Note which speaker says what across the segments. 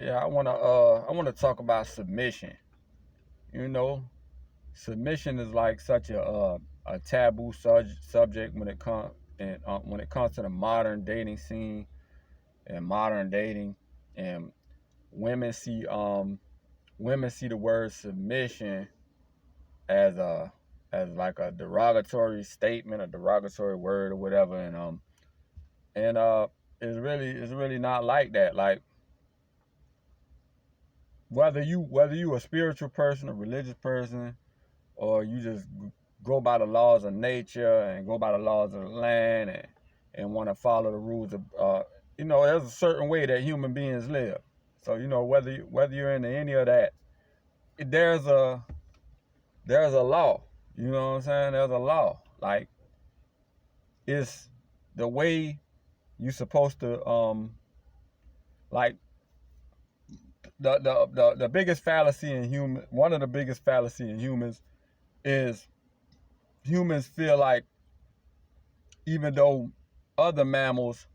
Speaker 1: Yeah, I wanna talk about submission. You know, submission is like such a taboo subject when it comes to the modern dating scene and modern dating, and women see women see the word submission as like a derogatory statement, a derogatory word or whatever, and it's really not like that. Like, whether you a spiritual person, a religious person, or you just go by the laws of nature and go by the laws of the land, and want to follow the rules of there's a certain way that human beings live. So whether you're into any of that, there's a law. You know what I'm saying? There's a law. Like, it's the way you supposed to like the biggest fallacy in human one of the biggest fallacy in humans is humans feel like, even though other mammals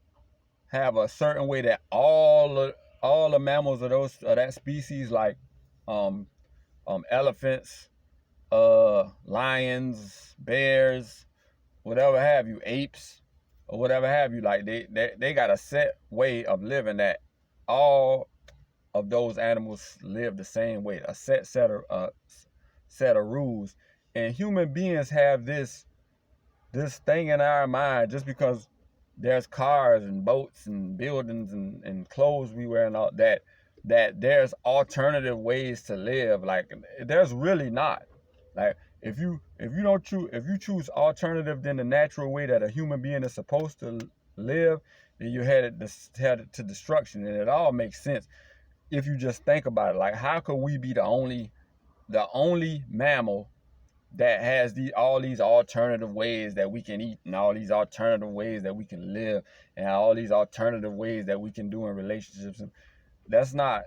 Speaker 1: have a certain way, that all the mammals of that species, like um elephants, lions, bears, whatever have you, apes, or whatever have you, like they got a set way of living, that all of those animals live the same way, a set of rules. And human beings have this thing in our mind, just because there's cars and boats and buildings and clothes we wear and all that there's alternative ways to live. Like, there's really not. Like, if you choose alternative than the natural way that a human being is supposed to live, then you're headed to destruction. And it all makes sense if you just think about it. Like, how could we be the only mammal that has all these alternative ways that we can eat, and all these alternative ways that we can live, and all these alternative ways that we can do in relationships? And that's not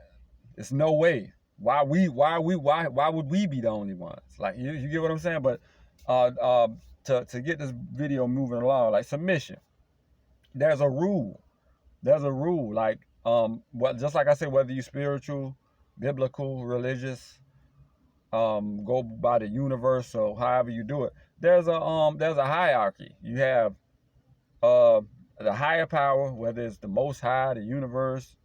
Speaker 1: it's no way. Why would we be the only ones? Like, you get what I'm saying? But uh uh to get this video moving along, like, submission, there's a rule. Like, just like I said, whether you spiritual, biblical, religious, go by the universe, or however you do it, there's a hierarchy. You have uh the higher power, whether it's the Most High, the universe,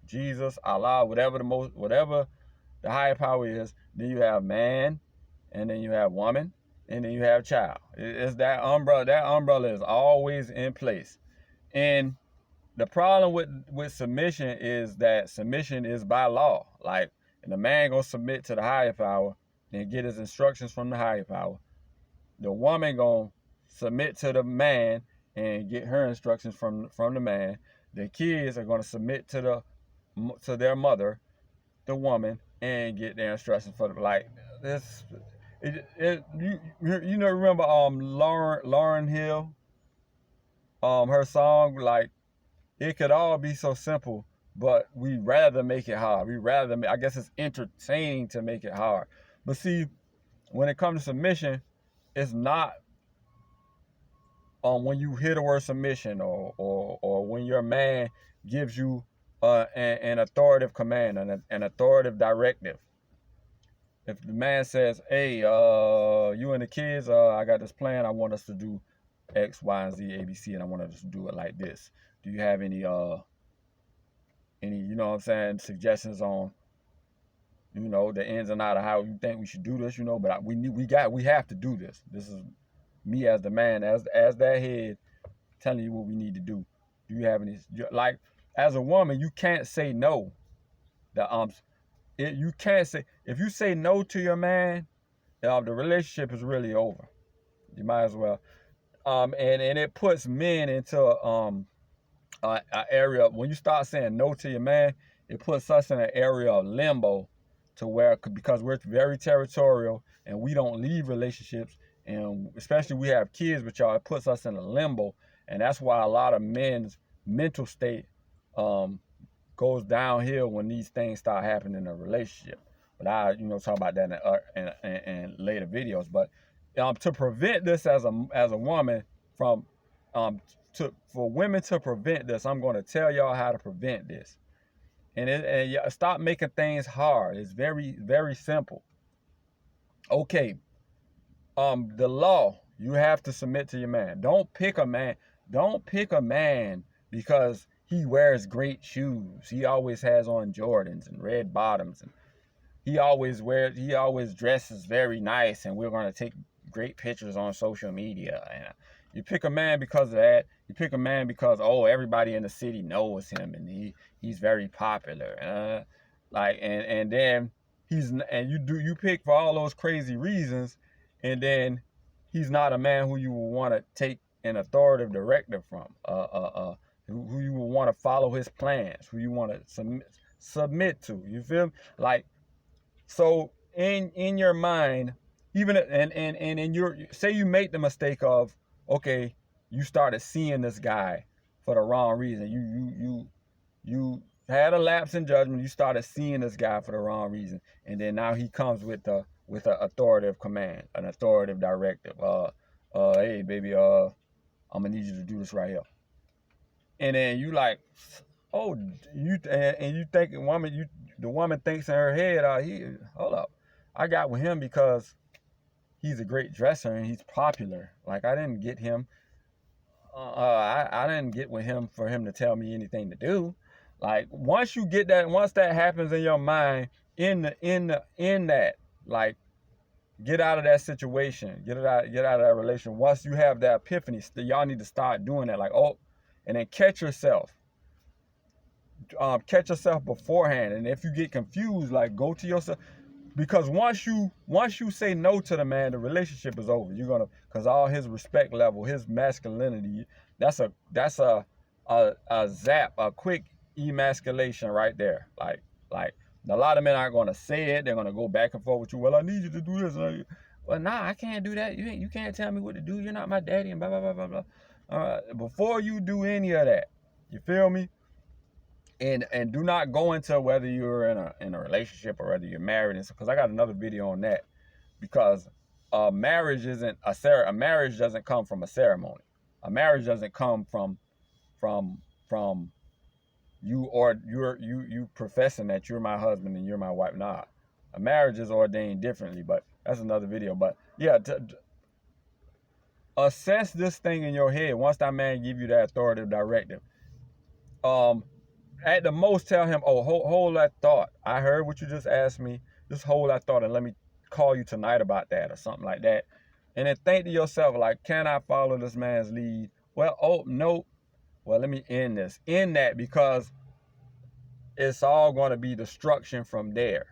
Speaker 1: Jesus, Allah, whatever the higher power is. Then you have man, and then you have woman, and then you have child. It's that umbrella. That umbrella is always in place. And the problem with submission is that submission is by law. Like, and the man gonna submit to the higher power and get his instructions from the higher power. The woman gonna submit to the man and get her instructions from the man. The kids are gonna submit to their mother, the woman, and get their instructions for the, like, this. Remember Lauren Hill, her song, like, it could all be so simple, but we rather make it hard. I guess it's entertaining to make it hard. But see, when it comes to submission, it's not when you hear the word submission, or when your man gives you an authoritative command, an authoritative directive. If the man says, "Hey, you and the kids, I got this plan. I want us to do X, Y, and Z, A, B, C, and I want us to do it like this. Do you have any, you know what I'm saying, suggestions on, the ins and outs of how you think we should do this? But we have to do this. This is me as the man, as that head, telling you what we need to do. Do you have any, like, as a woman, you can't say no. You can't say, if you say no to your man, the relationship is really over. You might as well. And it puts men into an area. When you start saying no to your man, it puts us in an area of limbo, to where, because we're very territorial and we don't leave relationships, and especially we have kids with y'all, it puts us in a limbo. And that's why a lot of men's mental state goes downhill when these things start happening in a relationship. But I, talk about that in later videos. But to prevent this, as a woman, from for women to prevent this, I'm going to tell y'all how to prevent this. And stop making things hard. It's very, very simple. Okay, the law, you have to submit to your man. Don't pick a man. Don't pick a man because he wears great shoes. He always has on Jordans and red bottoms, and he always dresses very nice, and we're gonna take great pictures on social media. And you pick a man because of that. You pick a man because, oh, everybody in the city knows him and he's very popular. And then you pick for all those crazy reasons, and then he's not a man who you will want to take an authoritative directive from. Who you will want to follow his plans, who you want to submit to. You feel me? Like, so in your mind, even and in your, say you make the mistake of, okay, you started seeing this guy for the wrong reason. You had a lapse in judgment. You started seeing this guy for the wrong reason, and then now he comes with an authoritative command, an authoritative directive. Hey baby, I'm gonna need you to do this right here. And then you like, oh, and you think the woman thinks in her head, hold up, I got with him because he's a great dresser and he's popular. Like, I didn't get him. I didn't get with him for him to tell me anything to do. Like, once that happens in your mind, in that, like, get out of that situation, get out of that relation. Once you have that epiphany, y'all need to start doing that. Like, oh, and then catch yourself. Catch yourself beforehand, and if you get confused, like, go to yourself, because once you say no to the man, the relationship is over. You're gonna, because all his respect level, his masculinity, that's a zap, a quick emasculation right there. Like a lot of men aren't gonna say it. They're gonna go back and forth with you. Well, I need you to do this. Well, nah, I can't do that. You can't tell me what to do. You're not my daddy, and blah blah blah blah blah. Before you do any of that, you feel me? And do not go into whether you're in a relationship or whether you're married, and because I got another video on that. Because marriage doesn't come from a ceremony. A marriage doesn't come from you professing that you're my husband and you're my wife. Nah, a marriage is ordained differently. But that's another video. But yeah, assess this thing in your head. Once that man give you that authoritative directive, at the most, tell him, oh, hold that thought. I heard what you just asked me. Just hold that thought and let me call you tonight about that, or something like that. And then think to yourself, like, can I follow this man's lead? Well, oh, no. Well, let me end that, because it's all going to be destruction from there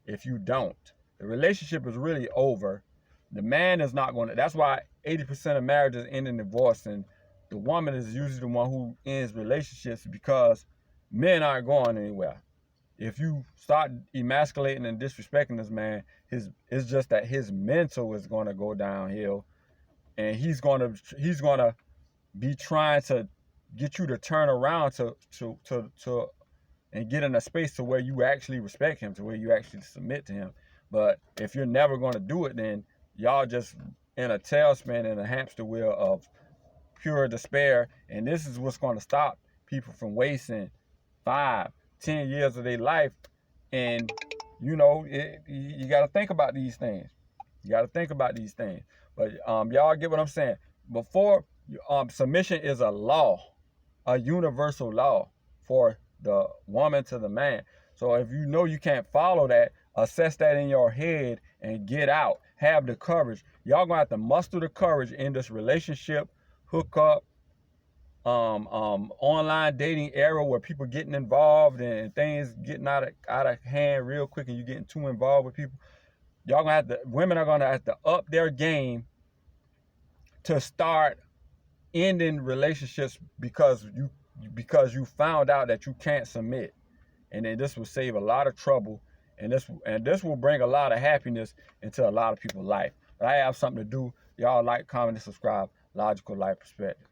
Speaker 1: if you don't. The relationship is really over. The man is not going to. That's why 80% of marriages end in divorce, and the woman is usually the one who ends relationships, because men aren't going anywhere. If you start emasculating and disrespecting this man, it's just that his mental is going to go downhill, and he's going to be trying to get you to turn around to and get in a space to where you actually respect him, to where you actually submit to him. But if you're never going to do it, then y'all just in a tailspin, in a hamster wheel of pure despair. And this is what's going to stop people from wasting 5-10 years of their life. And you got to think about these things. But y'all get what I'm saying. Before, submission is a law, a universal law for the woman to the man. So if you know you can't follow that, assess that in your head and get out. Have the courage. Y'all gonna have to muster the courage in this relationship, hookup, online dating era, where people getting involved and things getting out of hand real quick, and you getting too involved with people. Women are gonna have to up their game to start ending relationships because you found out that you can't submit. And then this will save a lot of trouble, and this will bring a lot of happiness into a lot of people's life. But I have something to do. Y'all like, comment, and subscribe. Logical Life Perspective.